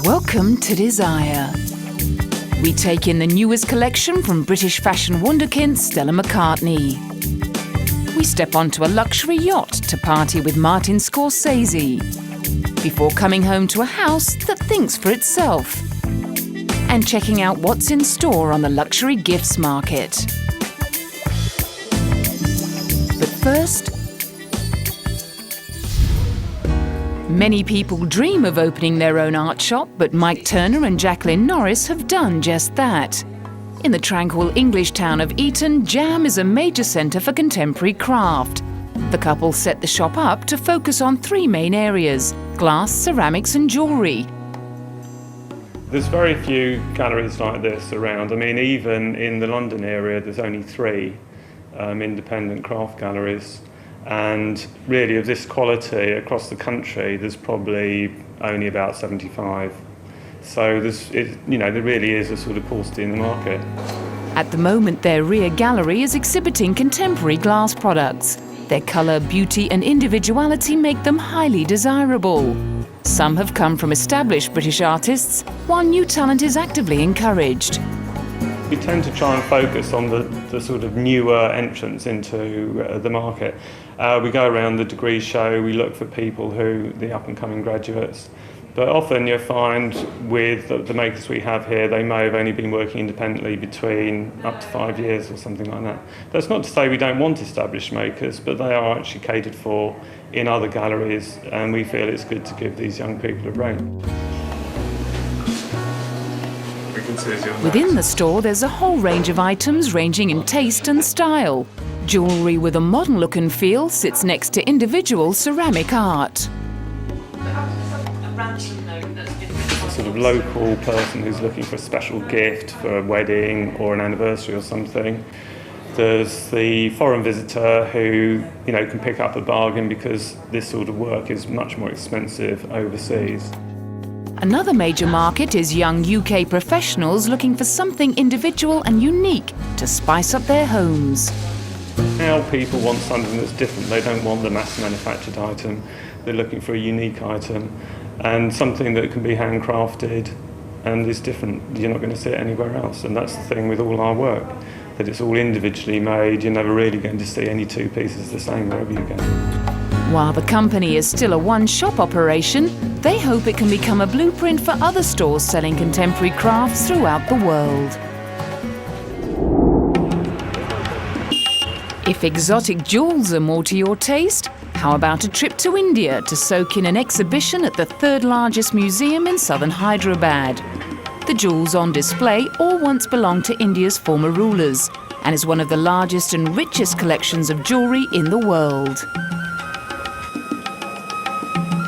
Welcome to Desire. We take in the newest collection from British fashion wunderkind Stella McCartney. We step onto a luxury yacht to party with Martin Scorsese, before coming home to a house that thinks for itself and checking out what's in store on the luxury gifts market. But first, many people dream of opening their own art shop, but Mike Turner and Jacqueline Norris have done just that. In the tranquil English town of Eton, Jam is a major centre for contemporary craft. The couple set the shop up to focus on three main areas: glass, ceramics and jewellery. There's very few galleries like this around. I mean, even in the London area, there's only three independent craft galleries. And really, of this quality across the country, there's probably only about 75. So there really is a sort of paucity in the market. At the moment, their rear gallery is exhibiting contemporary glass products. Their colour, beauty and individuality make them highly desirable. Some have come from established British artists, while new talent is actively encouraged. We tend to try and focus on the sort of newer entrants into the market. We go around the degree show, we look for people the up-and-coming graduates. But often you'll find with the makers we have here, they may have only been working independently between up to 5 years or something like that. That's not to say we don't want established makers, but they are actually catered for in other galleries, and we feel it's good to give these young people a range. Within the store, there's a whole range of items ranging in taste and style. Jewellery with a modern look and feel sits next to individual ceramic art. A sort of local person who's looking for a special gift for a wedding or an anniversary or something. There's the foreign visitor who, can pick up a bargain because this sort of work is much more expensive overseas. Another major market is young UK professionals looking for something individual and unique to spice up their homes. Now people want something that's different. They don't want the mass-manufactured item. They're looking for a unique item and something that can be handcrafted and is different. You're not going to see it anywhere else. And that's the thing with all our work, that it's all individually made. You're never really going to see any two pieces the same wherever you go. While the company is still a one-shop operation, they hope it can become a blueprint for other stores selling contemporary crafts throughout the world. If exotic jewels are more to your taste, how about a trip to India to soak in an exhibition at the third largest museum in southern Hyderabad? The jewels on display all once belonged to India's former rulers and is one of the largest and richest collections of jewellery in the world.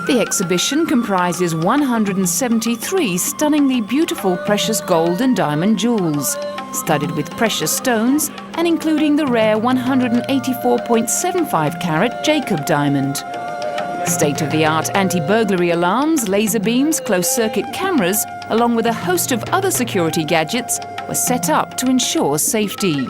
The exhibition comprises 173 stunningly beautiful precious gold and diamond jewels, studded with precious stones and including the rare 184.75 carat Jacob diamond. State-of-the-art anti-burglary alarms, laser beams, closed-circuit cameras, along with a host of other security gadgets, were set up to ensure safety.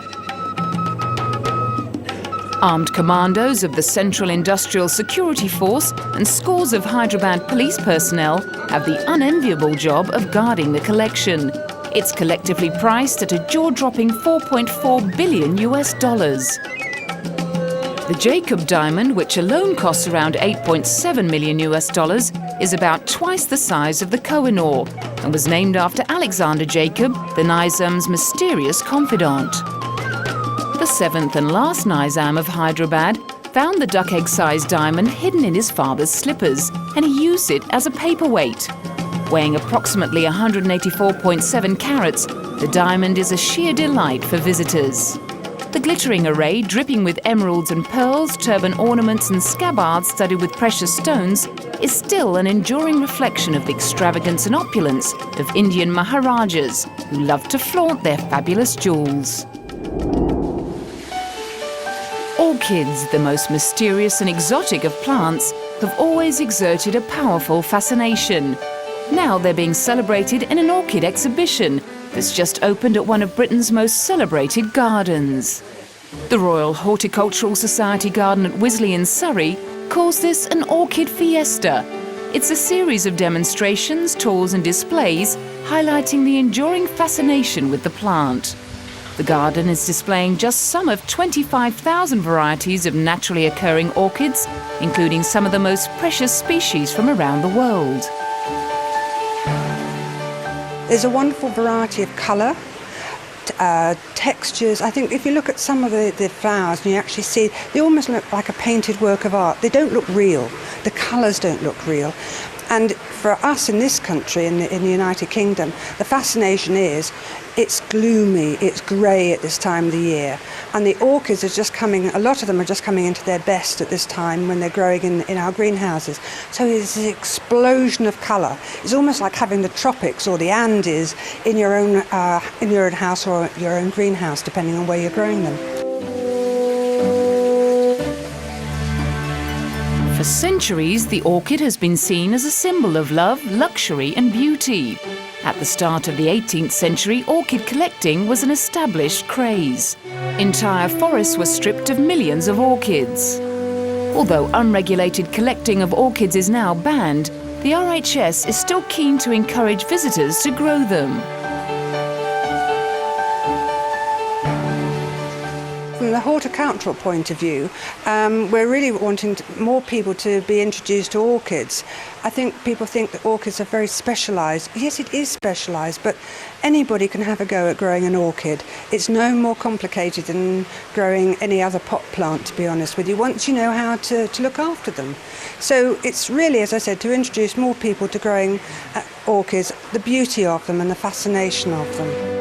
Armed commandos of the Central Industrial Security Force and scores of Hyderabad police personnel have the unenviable job of guarding the collection. It's collectively priced at a jaw-dropping $4.4 billion. The Jacob diamond, which alone costs around $8.7 million, is about twice the size of the Koh-i-Noor and was named after Alexander Jacob, the Nizam's mysterious confidant. The seventh and last Nizam of Hyderabad found the duck egg-sized diamond hidden in his father's slippers, and he used it as a paperweight. Weighing approximately 184.7 carats, the diamond is a sheer delight for visitors. The glittering array, dripping with emeralds and pearls, turban ornaments and scabbards studded with precious stones, is still an enduring reflection of the extravagance and opulence of Indian Maharajas, who love to flaunt their fabulous jewels. Orchids, the most mysterious and exotic of plants, have always exerted a powerful fascination. Now they're being celebrated in an orchid exhibition that's just opened at one of Britain's most celebrated gardens. The Royal Horticultural Society garden at Wisley in Surrey calls this an orchid fiesta, It's a series of demonstrations, tours and displays highlighting the enduring fascination with the plant. The garden is displaying just some of 25,000 varieties of naturally occurring orchids, including some of the most precious species from around the world. There's a wonderful variety of colour, textures. I think if you look at some of the flowers and you actually see, they almost look like a painted work of art. They don't look real. The colours don't look real. And for us in this country, in the United Kingdom, the fascination is it's gloomy, it's grey at this time of the year. And the orchids are just coming, a lot of them are just coming into their best at this time when they're growing in our greenhouses. So it's an explosion of colour. It's almost like having the tropics or the Andes in your own house or your own greenhouse, depending on where you're growing them. For centuries, the orchid has been seen as a symbol of love, luxury and beauty. At the start of the 18th century, orchid collecting was an established craze. Entire forests were stripped of millions of orchids. Although unregulated collecting of orchids is now banned, the RHS is still keen to encourage visitors to grow them. From the horticultural point of view, we're really wanting more people to be introduced to orchids. I think people think that orchids are very specialised. Yes, it is specialised, but anybody can have a go at growing an orchid. It's no more complicated than growing any other pot plant, to be honest with you, once you know how to look after them. So it's really, as I said, to introduce more people to growing orchids, the beauty of them and the fascination of them.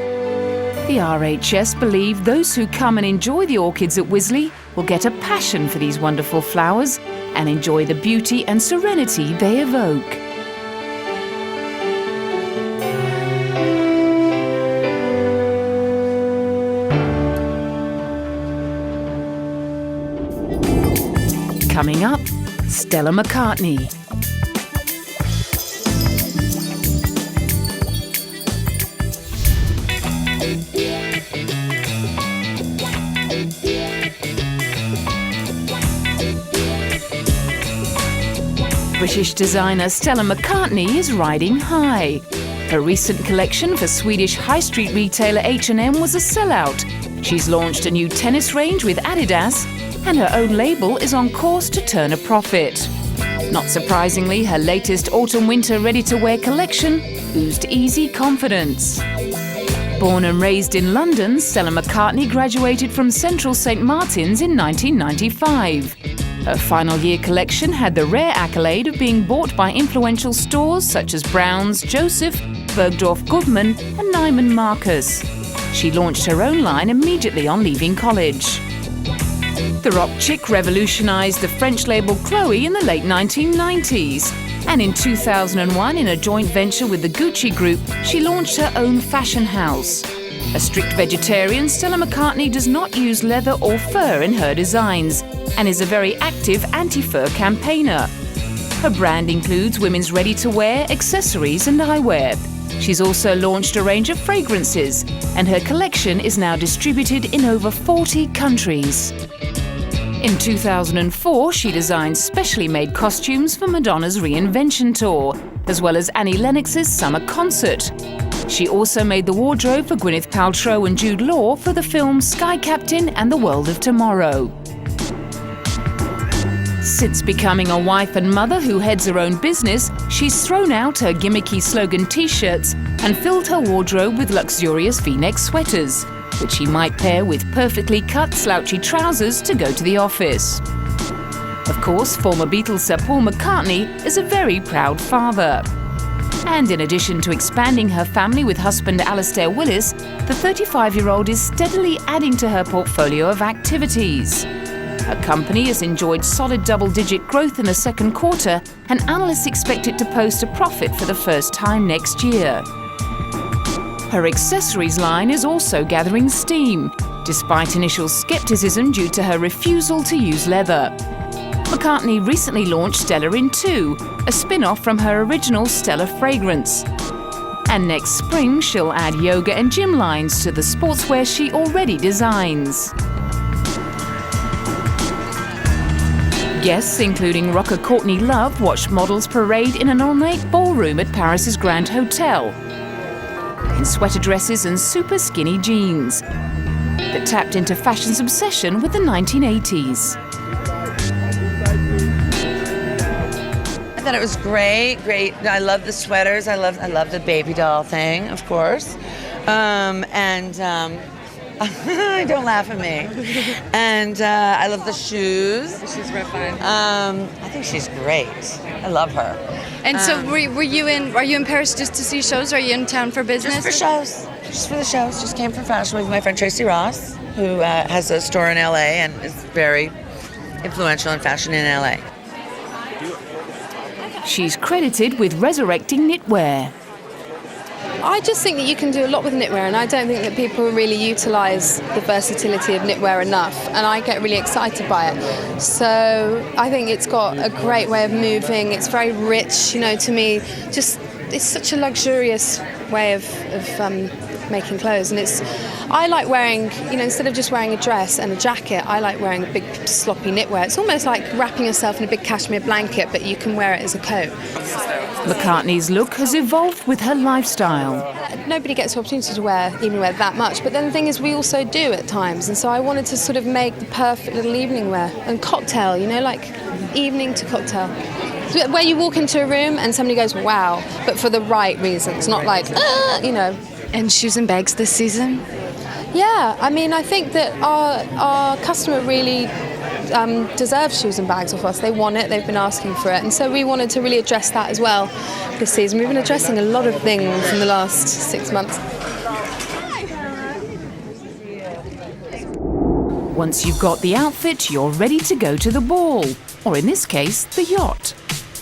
The RHS believe those who come and enjoy the orchids at Wisley will get a passion for these wonderful flowers and enjoy the beauty and serenity they evoke. Coming up, Stella McCartney. British designer Stella McCartney is riding high. Her recent collection for Swedish high street retailer H&M was a sellout. She's launched a new tennis range with Adidas, and her own label is on course to turn a profit. Not surprisingly, her latest autumn-winter ready-to-wear collection oozed easy confidence. Born and raised in London, Stella McCartney graduated from Central St Martin's in 1995. Her final year collection had the rare accolade of being bought by influential stores such as Browns, Joseph, Bergdorf Goodman and Neiman Marcus. She launched her own line immediately on leaving college. The rock chick revolutionised the French label Chloe in the late 1990s. And in 2001, in a joint venture with the Gucci Group, she launched her own fashion house. A strict vegetarian, Stella McCartney does not use leather or fur in her designs and is a very active anti-fur campaigner. Her brand includes women's ready-to-wear, accessories and eyewear. She's also launched a range of fragrances, and her collection is now distributed in over 40 countries. In 2004, she designed specially made costumes for Madonna's Reinvention Tour, as well as Annie Lennox's summer concert. She also made the wardrobe for Gwyneth Paltrow and Jude Law for the films Sky Captain and The World of Tomorrow. Since becoming a wife and mother who heads her own business, she's thrown out her gimmicky slogan t-shirts and filled her wardrobe with luxurious V-neck sweaters, which she might pair with perfectly cut slouchy trousers to go to the office. Of course, former Beatles Sir Paul McCartney is a very proud father. And in addition to expanding her family with husband Alastair Willis, the 35-year-old is steadily adding to her portfolio of activities. Her company has enjoyed solid double-digit growth in the second quarter, and analysts expect it to post a profit for the first time next year. Her accessories line is also gathering steam, despite initial skepticism due to her refusal to use leather. McCartney recently launched Stella in 2, a spin-off from her original Stella fragrance. And next spring, she'll add yoga and gym lines to the sportswear she already designs. Guests, including rocker Courtney Love, watched models parade in an ornate ballroom at Paris's Grand Hotel, in sweater dresses and super skinny jeans that tapped into fashion's obsession with the 1980s. I thought it was great. I love the sweaters. I love the baby doll thing, of course. Don't laugh at me. And I love the shoes. She's real fun. I think she's great. I love her. And so, are you in Paris just to see shows? Or are you in town for business? Just for shows. Just for the shows. Just came for fashion with my friend Tracy Ross, who has a store in LA and is very influential in fashion in LA. She's credited with resurrecting knitwear. I just think that you can do a lot with knitwear, and I don't think that people really utilise the versatility of knitwear enough, and I get really excited by it. So I think it's got a great way of moving. It's very rich, to me. Just it's such a luxurious way of making clothes, and I like wearing, instead of just wearing a dress and a jacket, I like wearing a big sloppy knitwear. It's almost like wrapping yourself in a big cashmere blanket, but you can wear it as a coat. McCartney's look has evolved with her lifestyle. Nobody gets the opportunity to wear that much, but then the thing is we also do at times, and so I wanted to sort of make the perfect little evening wear and cocktail, like evening to cocktail. Where you walk into a room and somebody goes, wow, but for the right reasons, not like, And shoes and bags this season? Yeah, I think that our customer really deserves shoes and bags off us. They want it, they've been asking for it, and so we wanted to really address that as well this season. We've been addressing a lot of things in the last 6 months. Once you've got the outfit, you're ready to go to the ball, or in this case, the yacht.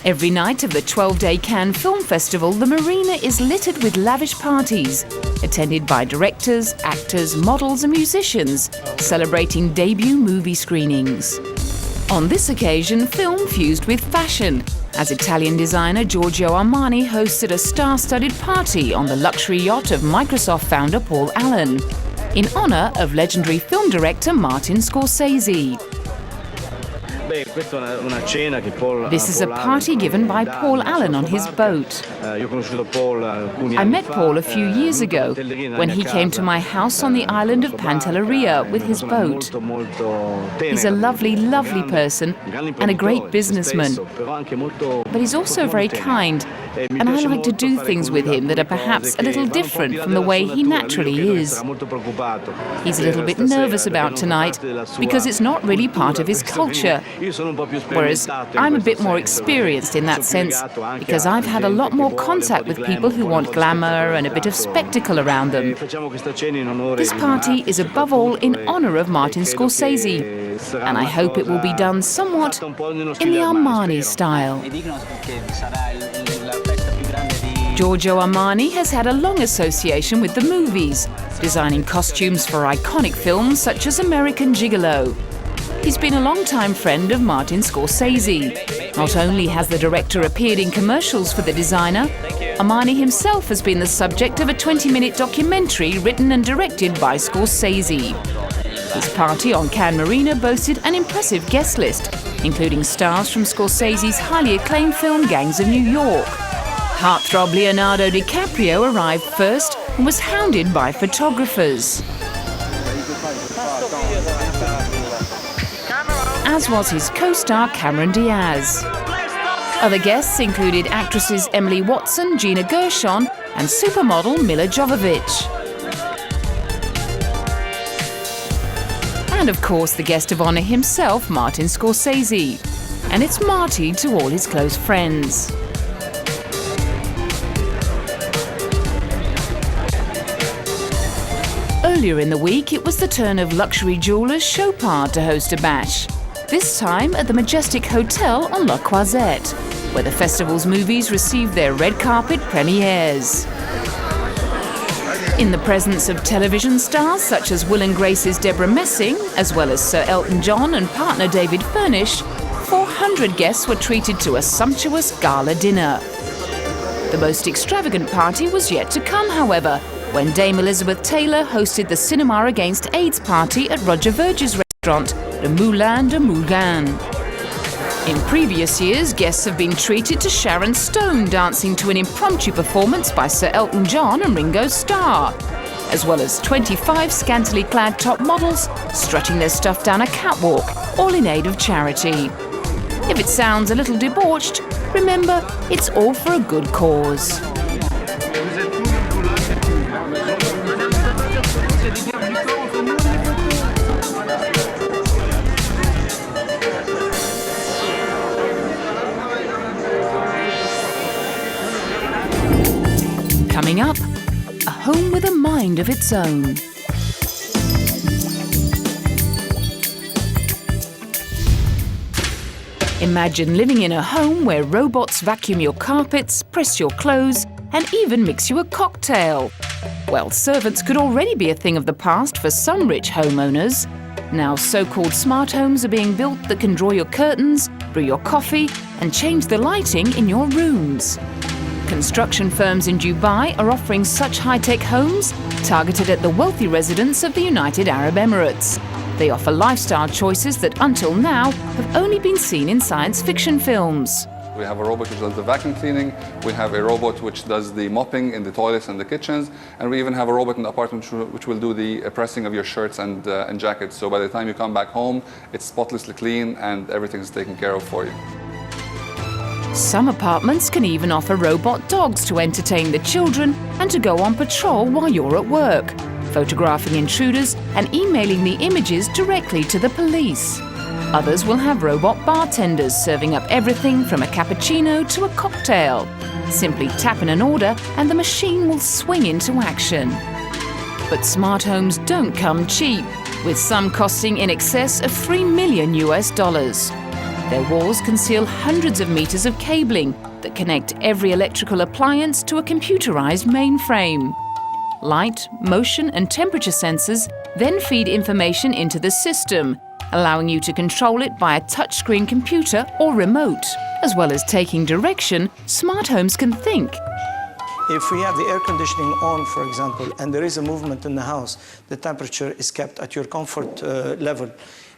Every night of the 12-day Cannes Film Festival, the marina is littered with lavish parties, attended by directors, actors, models and musicians, celebrating debut movie screenings. On this occasion, film fused with fashion, as Italian designer Giorgio Armani hosted a star-studded party on the luxury yacht of Microsoft founder Paul Allen, in honour of legendary film director Martin Scorsese. This is a party given by Paul Allen on his boat. I met Paul a few years ago when he came to my house on the island of Pantelleria with his boat. He's a lovely, lovely person and a great businessman. But he's also very kind, and I like to do things with him that are perhaps a little different from the way he naturally is. He's a little bit nervous about tonight because it's not really part of his culture. Whereas I'm a bit more experienced in that sense because I've had a lot more contact with people who want glamour and a bit of spectacle around them. This party is above all in honour of Martin Scorsese, and I hope it will be done somewhat in the Armani style. Giorgio Armani has had a long association with the movies, designing costumes for iconic films such as American Gigolo. He's been a long-time friend of Martin Scorsese. Not only has the director appeared in commercials for the designer, Armani himself has been the subject of a 20-minute documentary written and directed by Scorsese. His party on Cannes Marina boasted an impressive guest list, including stars from Scorsese's highly acclaimed film Gangs of New York. Heartthrob Leonardo DiCaprio arrived first and was hounded by photographers, as was his co-star Cameron Diaz. Other guests included actresses Emily Watson, Gina Gershon and supermodel Mila Jovovich. And of course the guest of honour himself, Martin Scorsese. And it's Marty to all his close friends. Earlier in the week, it was the turn of luxury jewellers Chopard to host a bash. This time at the Majestic Hotel on La Croisette, where the festival's movies received their red carpet premieres. In the presence of television stars such as Will and Grace's Deborah Messing, as well as Sir Elton John and partner David Furnish, 400 guests were treated to a sumptuous gala dinner. The most extravagant party was yet to come, however, when Dame Elizabeth Taylor hosted the Cinema Against AIDS party at Roger Verge's restaurant, Le Moulin de Moulin. In previous years, guests have been treated to Sharon Stone dancing to an impromptu performance by Sir Elton John and Ringo Starr, as well as 25 scantily clad top models strutting their stuff down a catwalk, all in aid of charity. If it sounds a little debauched, remember, it's all for a good cause. Coming up, a home with a mind of its own. Imagine living in a home where robots vacuum your carpets, press your clothes, and even mix you a cocktail. Well, servants could already be a thing of the past for some rich homeowners. Now so-called smart homes are being built that can draw your curtains, brew your coffee, and change the lighting in your rooms. Construction firms in Dubai are offering such high-tech homes targeted at the wealthy residents of the United Arab Emirates. They offer lifestyle choices that until now have only been seen in science fiction films. We have a robot which does the vacuum cleaning, we have a robot which does the mopping in the toilets and the kitchens, and we even have a robot in the apartment which will do the pressing of your shirts and jackets. So by the time you come back home, it's spotlessly clean and everything's taken care of for you. Some apartments can even offer robot dogs to entertain the children and to go on patrol while you're at work, photographing intruders and emailing the images directly to the police. Others will have robot bartenders serving up everything from a cappuccino to a cocktail. Simply tap in an order and the machine will swing into action. But smart homes don't come cheap, with some costing in excess of $3 million. Their walls conceal hundreds of meters of cabling that connect every electrical appliance to a computerized mainframe. Light, motion and temperature sensors then feed information into the system, allowing you to control it by a touchscreen computer or remote. As well as taking direction, smart homes can think. If we have the air conditioning on, for example, and there is a movement in the house, the temperature is kept at your comfort level.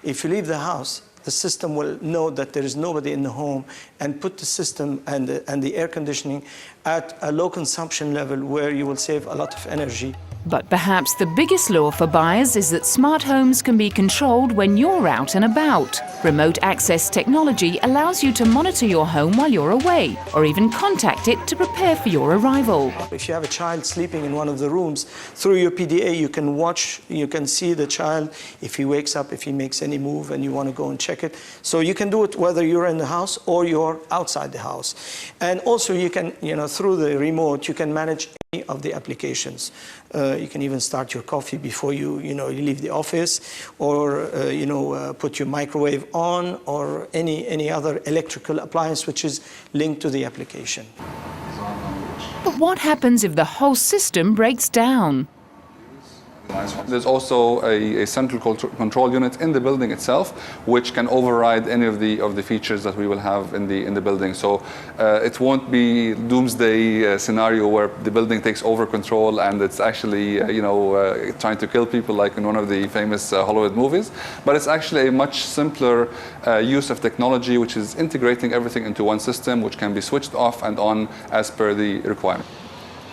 If you leave the house, the system will know that there is nobody in the home and put the system and the air conditioning at a low consumption level where you will save a lot of energy. But perhaps the biggest lure for buyers is that smart homes can be controlled when you're out and about. Remote access technology allows you to monitor your home while you're away, or even contact it to prepare for your arrival. If you have a child sleeping in one of the rooms, through your PDA you can watch, you can see the child if he wakes up, if he makes any move and you want to go and check it. So you can do it whether you're in the house or you're outside the house. And also you can, through the remote, you can manage any of the applications. You can even start your coffee before you leave the office, or put your microwave on, or any other electrical appliance which is linked to the application. But what happens if the whole system breaks down? There's also a central control unit in the building itself, which can override any of the features that we will have in the building. So it won't be doomsday scenario where the building takes over control and it's actually trying to kill people like in one of the famous Hollywood movies. But it's actually a much simpler use of technology, which is integrating everything into one system, which can be switched off and on as per the requirement.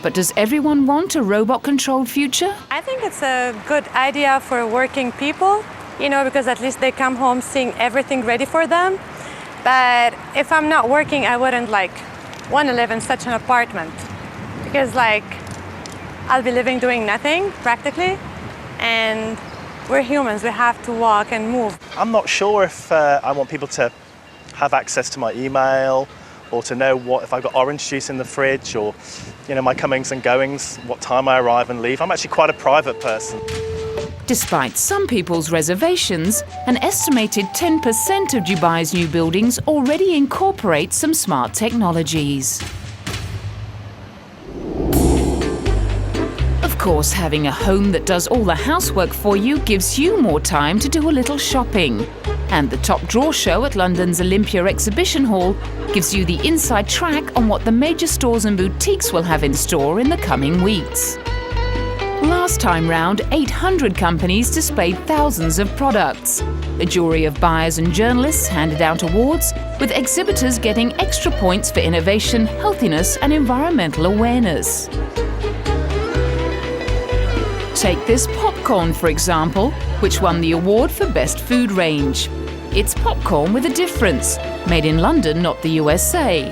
But does everyone want a robot-controlled future? I think it's a good idea for working people, because at least they come home seeing everything ready for them. But if I'm not working, I wouldn't want to live in such an apartment, because I'll be living doing nothing practically, and we're humans, we have to walk and move. I'm not sure if I want people to have access to my email, or to know if I've got orange juice in the fridge, or my comings and goings, what time I arrive and leave. I'm actually quite a private person. Despite some people's reservations, an estimated 10% of Dubai's new buildings already incorporate some smart technologies. Of course, having a home that does all the housework for you gives you more time to do a little shopping. And the Top Drawer show at London's Olympia Exhibition Hall gives you the inside track on what the major stores and boutiques will have in store in the coming weeks. Last time round, 800 companies displayed thousands of products. A jury of buyers and journalists handed out awards, with exhibitors getting extra points for innovation, healthiness and environmental awareness. Take this popcorn, for example, which won the award for Best Food Range. It's popcorn with a difference, made in London, not the USA.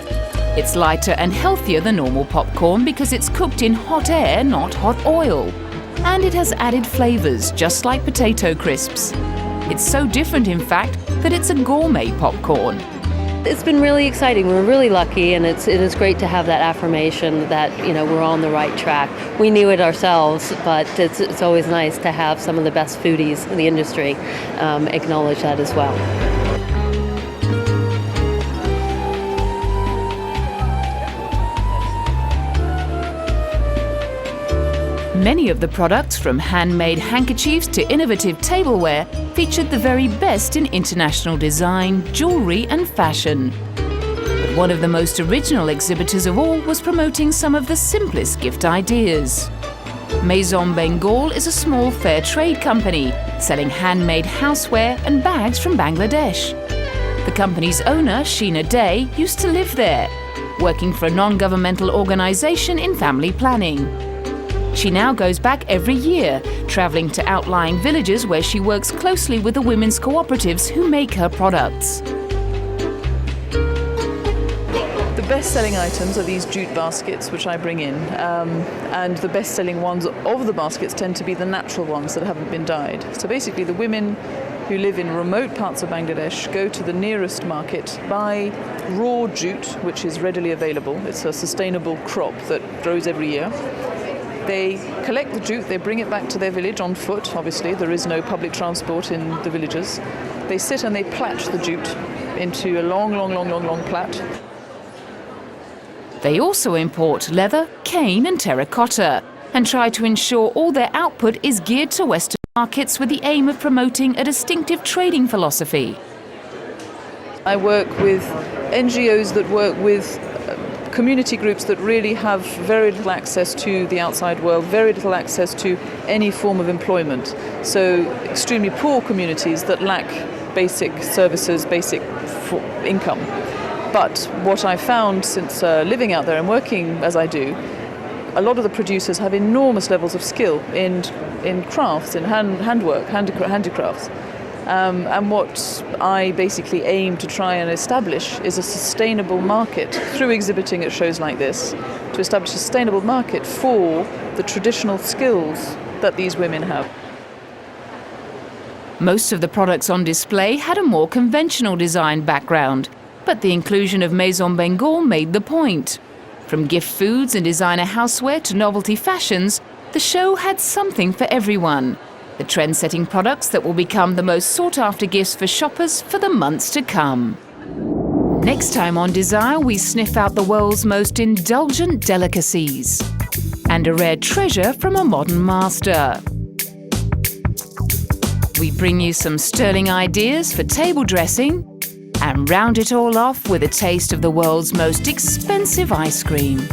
It's lighter and healthier than normal popcorn because it's cooked in hot air, not hot oil. And it has added flavours, just like potato crisps. It's so different, in fact, that it's a gourmet popcorn. It's been really exciting. We're really lucky, and it is great to have that affirmation that, you know, we're on the right track. We knew it ourselves, but it's always nice to have some of the best foodies in the industry acknowledge that as well. Many of the products, from handmade handkerchiefs to innovative tableware, featured the very best in international design, jewellery and fashion. But one of the most original exhibitors of all was promoting some of the simplest gift ideas. Maison Bengal is a small fair trade company, selling handmade houseware and bags from Bangladesh. The company's owner, Sheena Day, used to live there, working for a non-governmental organisation in family planning. She now goes back every year, travelling to outlying villages where she works closely with the women's cooperatives who make her products. The best-selling items are these jute baskets, which I bring in, and the best-selling ones of the baskets tend to be the natural ones that haven't been dyed. So basically the women who live in remote parts of Bangladesh go to the nearest market, buy raw jute, which is readily available. It's a sustainable crop that grows every year. They collect the jute, they bring it back to their village on foot, obviously. There is no public transport in the villages. They sit and they plait the jute into a long plait. They also import leather, cane and terracotta, and try to ensure all their output is geared to Western markets with the aim of promoting a distinctive trading philosophy. I work with NGOs that work with community groups that really have very little access to the outside world, very little access to any form of employment. So extremely poor communities that lack basic services, basic income. But what I found since living out there and working as I do, a lot of the producers have enormous levels of skill in crafts, in handwork, handicrafts. And what I basically aim to try and establish is a sustainable market through exhibiting at shows like this, to establish a sustainable market for the traditional skills that these women have. Most of the products on display had a more conventional design background, but the inclusion of Maison Bengal made the point. From gift foods and designer houseware to novelty fashions, the show had something for everyone. The trend-setting products that will become the most sought-after gifts for shoppers for the months to come. Next time on Desire, we sniff out the world's most indulgent delicacies and a rare treasure from a modern master. We bring you some sterling ideas for table dressing and round it all off with a taste of the world's most expensive ice cream.